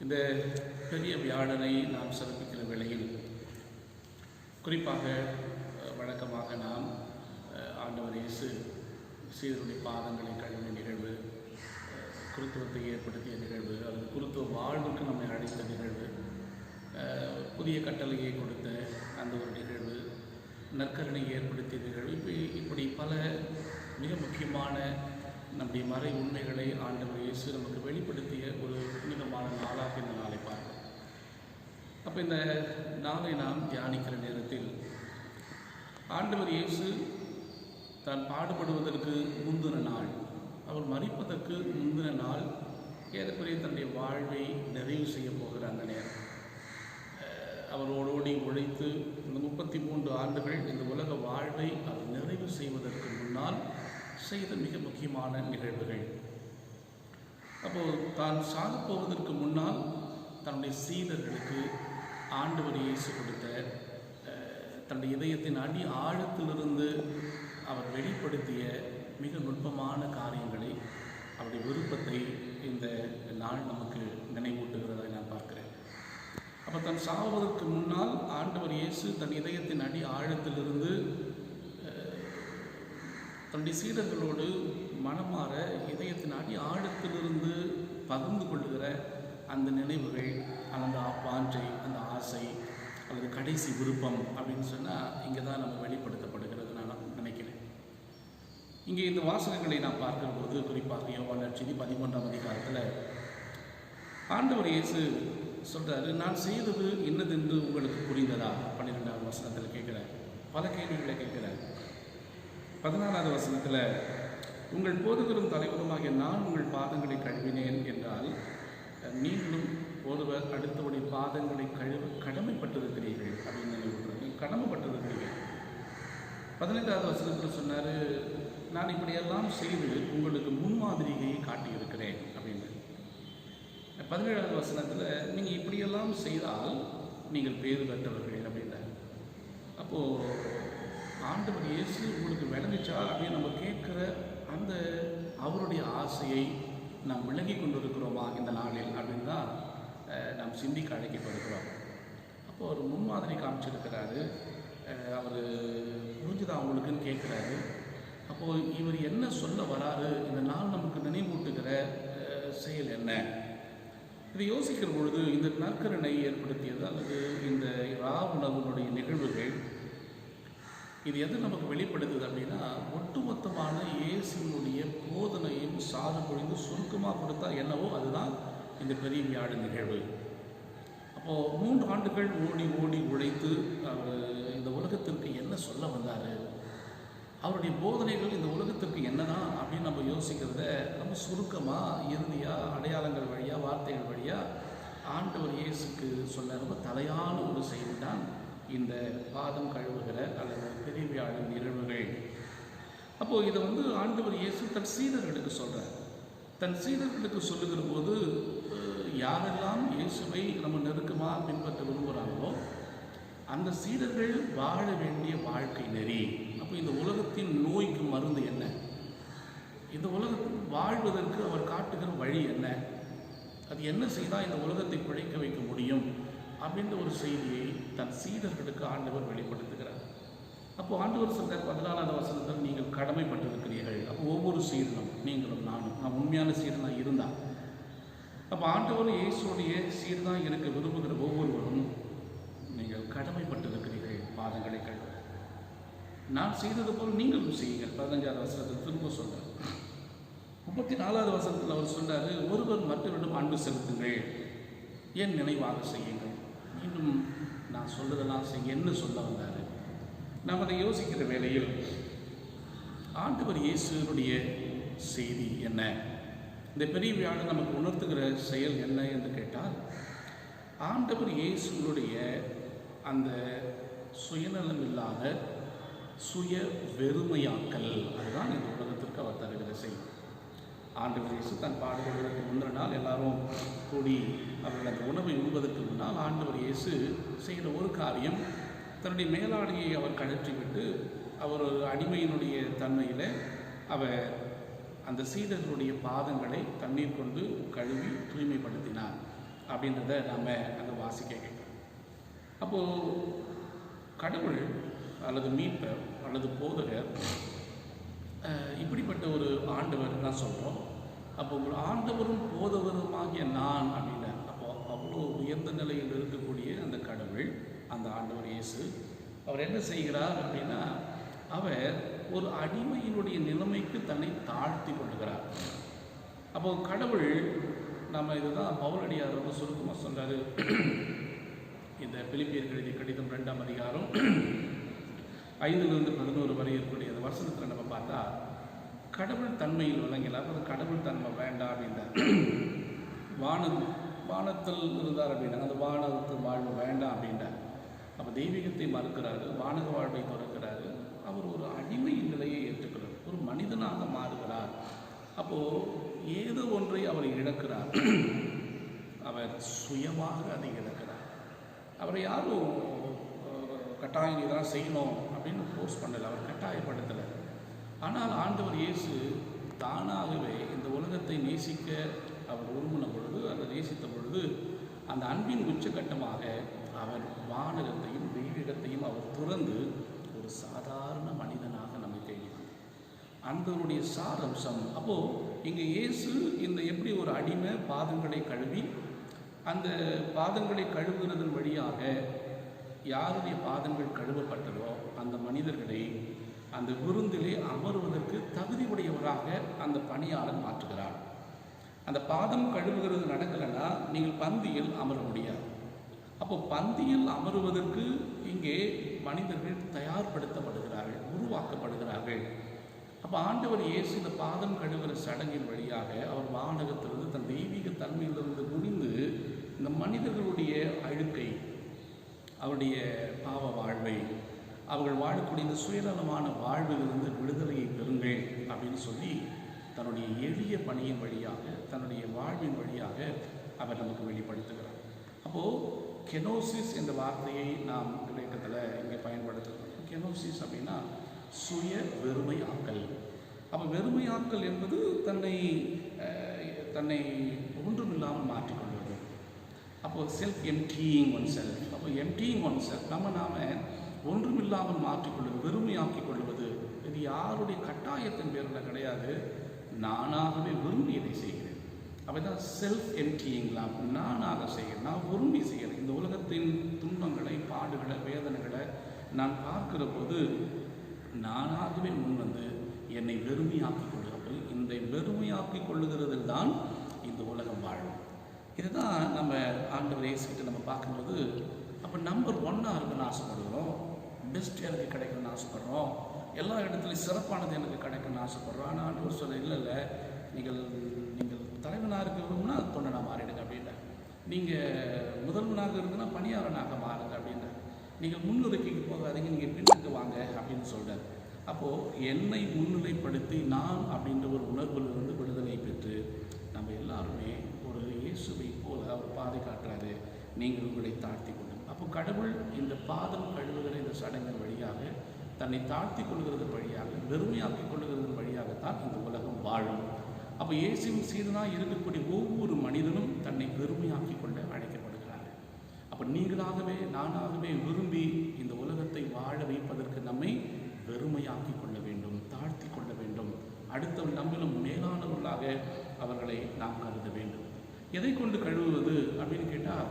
இந்த பெரிய வியாழனை நாம் சிறப்பிக்கிற வேளையில் குறிப்பாக வழக்கமாக நாம் ஆண்டவர் இயேசு சீடருடைய பாதங்களை கழுவின நிகழ்வு, குருத்துவத்தை ஏற்படுத்திய நிகழ்வு, அல்லது குருத்துவ வாழ்வுக்கு நம்மை அழைத்த நிகழ்வு, புதிய கட்டளையை கொடுத்த அந்த ஒரு நிகழ்வு, நற்கருணை ஏற்படுத்திய நிகழ்வு, இப்படி பல மிக முக்கியமான நம்முடைய மறை உண்மைகளை ஆண்டவர் இயேசு நமக்கு வெளிப்படுத்திய ஒரு புனிதமான நாளாக இந்த நாளை பார்க்கிறோம். அப்போ இந்த நாளை நாம் தியானிக்கிற நேரத்தில் ஆண்டவர் இயேசு தான் பாடுபடுவதற்கு முந்தின நாள், அவர் மரிப்பதற்கு முந்தின நாள், ஏறக்குறைய தன்னுடைய வாழ்வை நிறைவு செய்ய போகிற அந்த நேரம், அவர் ஓடோடி உழைத்து இந்த 33 ஆண்டுகள் இந்த உலக வாழ்வை அவர் நிறைவு செய்வதற்கு முன்னால் செய்த மிக முக்கியமான நிகழ்வுகள். அப்போது தான் சாகப் போவதற்கு முன்னால் தன்னுடைய சீடர்களுக்கு ஆண்டவர் இயேசு கொடுத்த தன்னுடைய இதயத்தின் அடி ஆழத்திலிருந்து அவர் வெளிப்படுத்திய மிக நுட்பமான காரியங்களை, அவருடைய விருப்பத்தை இந்த நாள் நமக்கு நினைவூட்டுகிறதை நான் பார்க்கிறேன். அப்போ தன் சாவதற்கு முன்னால் ஆண்டவர் இயேசு தன் இதயத்தின் அடி ஆழத்திலிருந்து தன்னுடைய சீடர்களோடு மனமாற இதயத்தின் அடி ஆழத்திலிருந்து பகிர்ந்து கொள்ளுகிற அந்த நினைவுகள், அந்த வாஞ்சை, அந்த ஆசை அல்லது கடைசி விருப்பம் அப்படின்னு சொன்னால் இங்கே தான் நம்ம வெளிப்படுத்தப்படுகிறது நான் நினைக்கிறேன். இங்கே இந்த வாசகங்களை நான் பார்க்கும்போது குறிப்பாக யோவான் நற்செய்தி 11ஆம் அதிகாரத்தில் ஆண்டவர் இயேசு சொல்கிறாரு, நான் செய்தது என்னதென்று உங்களுக்கு புரிந்ததா? 12ஆம் வசனத்தில் கேட்குறார். பல கேள்விகளை கேட்குறார். 14ஆவது வசனத்தில், உங்கள் போதகரும் தலைவருமாகிய நான் உங்கள் பாதங்களை கழுவினேன் என்றால் நீங்களும் ஒருவர் அடுத்தவருடைய பாதங்களை கழுவ கடமைப்பட்டிருக்கிறீர்கள் அப்படின்னு நினைவுறுறது, கடமைப்பட்டிருக்கிறீர்கள். 15ஆவது வசனத்தில் சொன்னார், நான் இப்படியெல்லாம் செய்து உங்களுக்கு முன்மாதிரியை காட்டியிருக்கிறேன் அப்படின்னு. 17ஆவது வசனத்தில், நீங்கள் இப்படியெல்லாம் செய்தால் நீங்கள் பேறு பெற்றவர்கள் அப்படின்னார். அப்போது ஆண்டவர் இயேசு உங்களுக்கு விளங்குச்சா அப்படின்னு நம்ம கேட்குற அந்த அவருடைய ஆசையை நாம் விளங்கி கொண்டிருக்கிறோமா இந்த நாளில் அப்படின்னு தான் நாம் சிந்திக்க அழைக்கப்படுகிறோம். அப்போது அவர் முன்மாதிரி காமிச்சிருக்கிறாரு, அவர் புரிஞ்சுதான் அவங்களுக்குன்னு கேட்குறாரு. அப்போது இவர் என்ன சொல்ல வராரு, இந்த நாள் நமக்கு நினைவூட்டுகிற செயல் என்ன? இதை யோசிக்கிற பொழுது இந்த நற்கருணை ஏற்படுத்தியது அல்லது இந்த உணவுடைய நிகழ்வுகள், இது எது நமக்கு வெளிப்படுத்துது அப்படின்னா, ஒட்டுமொத்தமான இயேசுனுடைய போதனையும் சாது பொழிந்து சுருக்கமாக கொடுத்தா என்னவோ அதுதான் இந்த பெரிய வியாழ நிகழ்வு. அப்போது 3 ஆண்டுகள் ஓடி ஓடி உழைத்து அவர் இந்த உலகத்திற்கு என்ன சொல்ல வந்தார், அவருடைய போதனைகள் இந்த உலகத்திற்கு என்னதான் அப்படின்னு நம்ம யோசிக்கிறத ரொம்ப சுருக்கமாக இறுதியாக அடையாளங்கள் வழியாக வார்த்தைகள் வழியாக ஆண்டவர் இயேசுக்கு சொன்ன ரொம்ப தலையான ஒரு செய்தி தான் இந்த பாதம் கழுவுகிற அல்லது பெரிய வியாழ நிகழ்வுகள். அப்போது இதை ஆண்டவர் இயேசு தன் சீடர்களுக்கு சொல்கிறார். தன் சீடர்களுக்கு சொல்லுகிற போது யாரெல்லாம் இயேசுவை நம்ம நெருக்கமாக பின்பற்ற விரும்புகிறாங்களோ அந்த சீடர்கள் வாழ வேண்டிய வாழ்க்கை நெறி. அப்போ இந்த உலகத்தின் நோய்க்கு மருந்து என்ன, இந்த உலகத்தில் வாழ்வதற்கு அவர் காட்டுகிற வழி என்ன, அது என்ன செய்தால் இந்த உலகத்தை பிழைக்க வைக்க முடியும் அப்படின்ற ஒரு செய்தியை தன் சீடர்களுக்கு ஆண்டவர் வெளிப்படுத்துகிறார். அப்போது ஆண்டவர் சொல்கிறார் 14ஆவது வசனத்தில், நீங்கள் கடமைப்பட்டிருக்கிறீர்கள். அப்போ ஒவ்வொரு சீடனும், நீங்களும் நான் உண்மையான சீடனாக இருந்தால், அப்போ ஆண்டவர் இயேசுடைய சீடனாக இருக்க விரும்புகிற ஒவ்வொருவரும் நீங்கள் கடமைப்பட்டிருக்கிறீர்கள் பாதங்களை கழுவ. நான் செய்தது போல் நீங்களும் செய்யுங்கள். 15ஆவது வசனத்தில் திரும்ப சொல்கிறார். 34ஆவது வசனத்தில் அவர் சொன்னார், ஒருவர் மற்றவரிடம் அன்பு செலுத்துங்கள், ஏன் நினைவாக செய்யுங்கள். மீண்டும் நான் சொல்றதெல்லாம் என்ன சொல்ல வந்தார்? நாம் அதை யோசிக்கிற வேளையில் ஆண்டவர் இயேசுனுடைய செய்தி என்ன, இந்த பெரிய வியாழன் நமக்கு உணர்த்துகிற செயல் என்ன என்று கேட்டால், ஆண்டவர் இயேசுனுடைய அந்த சுயநலம் இல்லாத சுய வெறுமையாக்கல், அதுதான் இந்த உலகத்திற்கு அவர் தருகிற செய்தி. ஆண்டவர் இயேசு தன் பாடுபடுவதற்கு முந்தின நாள் எல்லாரும் கூடி அவர்கள் அந்த உணவை உண்பதற்கு முன்னால் ஆண்டவர் இயேசு செய்கிற ஒரு காரியம், தன்னுடைய மேலாடையை அவர் கழற்றிவிட்டு அவர் ஒரு அடிமையினுடைய தன்மையில் அவர் அந்த சீடர்களுடைய பாதங்களை தண்ணீர் கொண்டு கழுவி தூய்மைப்படுத்தினார். அப்படின்றத நாம் அங்கே வாசிக்க கேட்குறோம். அப்போது கடவுள் அல்லது மீட்பர் அல்லது போதகர் இப்படிப்பட்ட ஒரு ஆண்டவர் தான் சொல்கிறோம். அப்போ ஒரு ஆண்டவரும் போதவருமாகிய நான் அப்படின்னா, அப்போது அவ்வளோ உயர்ந்த நிலையில் இருக்கக்கூடிய அந்த கடவுள், அந்த ஆண்டவர் இயேசு, அவர் என்ன செய்கிறார் அப்படின்னா, அவர் ஒரு அடிமையினுடைய நிலைமைக்கு தன்னை தாழ்த்தி கொள்கிறார். அப்போது கடவுள், நம்ம இதுதான் பவுலடியார் ரொம்ப சுருக்கமாக சொல்கிறாரு. இந்த பிலிப்பியர் எழுதிய கடிதம் 2ஆம் அதிகாரம் 5 11 வரை இருக்கக்கூடிய அந்த வசனத்தில் நம்ம பார்த்தா, கடவுள் தன்மையில் விளங்கல, அப்புறம் கடவுள் தன்மை வேண்டாம் அப்படின்றார். வானத்தில் இருந்தார் அப்படின்னா, அந்த வானத்து வாழ்வு வேண்டாம் அப்படின்றார். அப்போ தெய்வீகத்தை மறுக்கிறாரு, வானக வாழ்வை துறக்கிறாரு. அவர் ஒரு அடிமையின் நிலையை ஏற்றுக்கிறார், ஒரு மனிதனாக மாறுகிறார். அப்போது ஏதோ ஒன்றை அவர் இழக்கிறார். அவர் சுயமாக அதை இழக்கிறார். அவரை யாரும் கட்டாயம் இதெல்லாம் செய்யணும் அப்படின்னு ஃபோர்ஸ் பண்ணலை, அவர் கட்டாயப்படுத்தலை. ஆனால் ஆண்டவர் இயேசு தானாகவே இந்த உலகத்தை நேசிக்க அவர் விரும்பின பொழுது, அதை நேசித்த பொழுது, அந்த அன்பின் உச்சகட்டமாக அவர் வானகத்தையும் தெய்வீகத்தையும் அவர் துறந்து ஒரு சாதாரண மனிதனாக நம்மை தேடினார். அந்தவருடைய சாரம்சம். அப்போது இங்கே இயேசு இந்த எப்படி ஒரு அடிமை பாதங்களை கழுவி, அந்த பாதங்களை கழுவுகிறதன் வழியாக யாருடைய பாதங்கள் கழுவப்பட்டதோ அந்த மனிதர்களை அந்த விருந்திலே அமருவதற்கு தகுதி உடையவராக அந்த பணியாளர் மாற்றுகிறார். அந்த பாதம் கழுவுகிறது நடக்கலைன்னா நீங்கள் பந்தியில் அமர முடியாது. அப்போ பந்தியில் அமருவதற்கு இங்கே மனிதர்கள் தயார்படுத்தப்படுகிறார்கள், உருவாக்கப்படுகிறார்கள். அப்போ ஆண்டவர் இயேசு இந்த பாதம் கழுவுகிற சடங்கின் வழியாக அவர் வானகத்திலிருந்து தன் தெய்வீக தன்மையிலிருந்து முடிந்து இந்த மனிதர்களுடைய அழுக்கை, அவருடைய பாவ வாழ்வை, அவர்கள் வாழக்கூடிய இந்த சுயநலமான வாழ்விலிருந்து விடுதலையை பெறுங்கள் அப்படின்னு சொல்லி தன்னுடைய எளிய பணியின் வழியாக, தன்னுடைய வாழ்வின் வழியாக அவர் நமக்கு வெளிப்படுத்துகிறார். அப்போது கெனோசிஸ் என்ற வார்த்தையை நாம் கிரேக்கத்தில் இங்கே பயன்படுத்துகிறோம். கெனோசிஸ் அப்படின்னா சுய வெறுமையாக்கல். அப்போ வெறுமையாக்கல் என்பது தன்னை ஒன்றுமில்லாமல் மாற்றிக்கொள்வது. அப்போது செல்ஃப் எம்டியிங் ஒன் செல்ஃப். அப்போ எம்டியிங் ஒன் செல்ஃப், நாம் ஒன்றுமில்லாமல் மாற்றிக்கொள்வது, வெறுமையாக்கிக் கொள்வது. இது யாருடைய கட்டாயத்தின் பேரில் கிடையாது, நானாகவே விரும்பி இதை செய்கிறேன். அப்போ தான் செல்ஃப் எம்டியிங்லாம், நானாக செய்கிறேன், நான் விரும்பி செய்கிறேன். இந்த உலகத்தின் துன்பங்களை, பாடுகளை, வேதனைகளை நான் பார்க்கிற போது நானாகவே முன் வந்து என்னை வெறுமையாக்கிக் கொள்ளுகிறது. இந்த வெறுமையாக்கிக் கொள்ளுகிறதில் தான் இந்த உலகம் வாழும். இதுதான் நம்ம ஆண்டவர் இயேசுகிட்ட நம்ம பார்க்கும்போது, அப்போ நம்பர் 1 இருக்குன்னு ஆசைப்படுகிறோம், பெஸ்ட் எனக்கு கிடைக்கணும்னு ஆசைப்படுறோம், எல்லா இடத்துலையும் சிறப்பானது எனக்கு கிடைக்கணும்னு ஆசைப்படுறோம். ஆனால் ஆண்டவர் சொல்ல, இல்லை நீங்கள் தலைவனாக இருக்கணும்னா தொண்டனாக மாறிடுங்க அப்படின்னா, நீங்கள் முதல்வனாக இருக்குன்னா பணியாளனாக மாறுங்க அப்படின்னா, நீங்கள் முன்னுரைக்கு போகாதீங்க, நீங்கள் பின்னுக்கு வாங்க அப்படின்னு சொல்கிறார். அப்போது என்னை முன்னிலைப்படுத்தி நான் அப்படின்ற ஒரு உணர்விலிருந்து விடுதலை பெற்று நம்ம எல்லாருமே ஒரு இயேசுவை போல அவர் பாதை காட்டுறாரு, நீங்கள் உங்களை தாழ்த்தி கொள்ளுங்கள். அப்போ கடவுள் இந்த பாதம் கழுவுகிற இந்த சடங்கின் வழியாக, தன்னை தாழ்த்தி கொள்கிறதன் வழியாக, வெறுமையாக்கிக் கொள்கிறதன் வழியாகத்தான் இந்த உலகம் வாழும். அப்போ இயேசுவின் சீடனாக இருக்கக்கூடிய ஒவ்வொரு மனிதனும் தன்னை வெறுமையாக்கிக் கொள்ள அழைக்கப்படுகிறார்கள். அப்போ நீங்களாகவே நானாகவே விரும்பி இந்த உலகத்தை வாழ வைப்பதற்கு நம்மை வெறுமையாக்கிக் கொள்ள வேண்டும், தாழ்த்தி கொள்ள வேண்டும். அடுத்தவர்கள் நம்மிலும் மேலானவர்களாக அவர்களை நாம் கருத வேண்டும். எதை கொண்டு கழுவுவது அப்படின்னு கேட்டால்,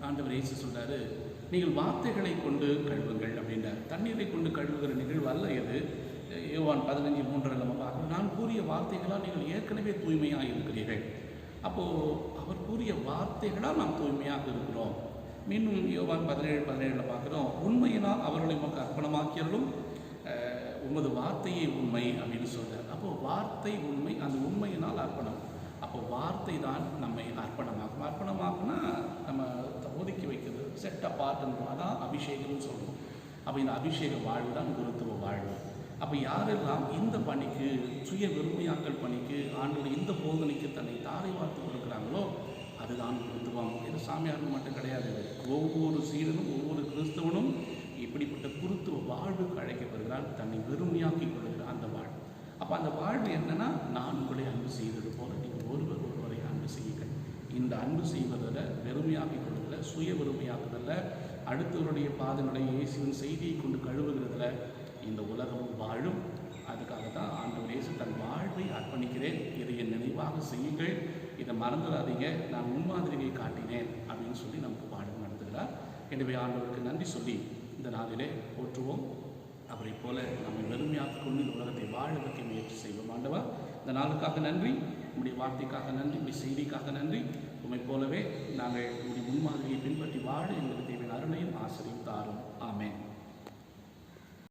ஆண்டவர் இயேசு சொல்கிறாரு, நீங்கள் வார்த்தைகளை கொண்டு கழுவுங்கள் அப்படின்றார். தண்ணீரை கொண்டு கழுவுகிற நிகழ்வு அல்ல எது. யோவான் 15:3 நம்ம பார்க்கணும், நான் கூறிய வார்த்தைகளால் நீங்கள் ஏற்கனவே தூய்மையாக இருக்கிறீர்கள். அப்போது அவர் கூறிய வார்த்தைகளால் நாம் தூய்மையாக இருக்கிறோம். மீண்டும் யோவான் 17:17 பார்க்குறோம், உண்மையினால் அவர்களை நமக்கு அர்ப்பணமாக்கியவர்களும் உமது வார்த்தையே உண்மை அப்படின்னு சொல்கிறார். அப்போது வார்த்தை உண்மை, அந்த உண்மையினால் அர்ப்பணம். அப்போ வார்த்தை தான் நம்மை அர்ப்பணமாக்கும். அர்ப்பணமாக்குனா நம்ம ஒதுக்கி வைக்கிறது, செட் அப்பார்ட்னு, அதான் அபிஷேகம்னு சொல்லுவோம். அப்போ இந்த அபிஷேக வாழ்வு தான் குருத்துவ வாழ்வு. அப்போ யாரெல்லாம் இந்த பணிக்கு, சுய வெறுமையாக்கல் பணிக்கு, ஆண்டோட இந்த போதனைக்கு தன்னை தாரை வார்த்து கொடுக்குறாங்களோ அதுதான் குருத்துவம். இது சாமியார்கள் மட்டும் கிடையாது, ஒவ்வொரு சீடனும் ஒவ்வொரு கிறிஸ்தவனும் இப்படிப்பட்ட குருத்துவ வாழ்வுக்கு அழைக்கப்படுகிறான், தன்னை வெறுமையாக்கி கொள்கிற அந்த வாழ்வு. அப்போ அந்த வாழ்வு என்னன்னா, நான் உங்களை அன்பு செய்தது போல நீங்கள் ஒருவரை அன்பு செய்யுங்கள். இந்த அன்பு செய்வதில், வெறுமையாக்கிக் கொள்வதில், சுய வெறுமையாக்குதலில், அடுத்தவருடைய பாதங்களை இயேசுவின் செய்தியை கொண்டு கழுவுகிறதுல இந்த உலகமும் வாழும். அதுக்காக தான் ஆண்டவர் இயேசு தன் வாழ்வை அர்ப்பணிக்கிறேன், இதை என் நினைவாக செய்யுங்கள், இதை மறந்துடாதீங்க, நான் முன்மாதிரியை காட்டினேன் அப்படின்னு சொல்லி நமக்கு பாடம் நடத்துகிறார். எனவே ஆண்டவருக்கு நன்றி சொல்லி இந்த நாளிலே போற்றுவோம். அவரை போல நம்மை வெறுமையாக்கிக் கொண்டு இந்த உலகத்தை வாழ வைக்க முயற்சி செய்வோம். ஆண்டவா, இந்த நாளுக்காக நன்றி, உங்களுடைய வார்த்தைக்காக நன்றி, உங்களுடைய செய்திக்காக நன்றி. உண்மை போலவே நாங்கள் உங்களுடைய முன்மாதிரியை பின்பற்றி வாழ எங்களுக்கு தேவையான அருளையும் ஆசிரியம் தாரும். ஆமென்.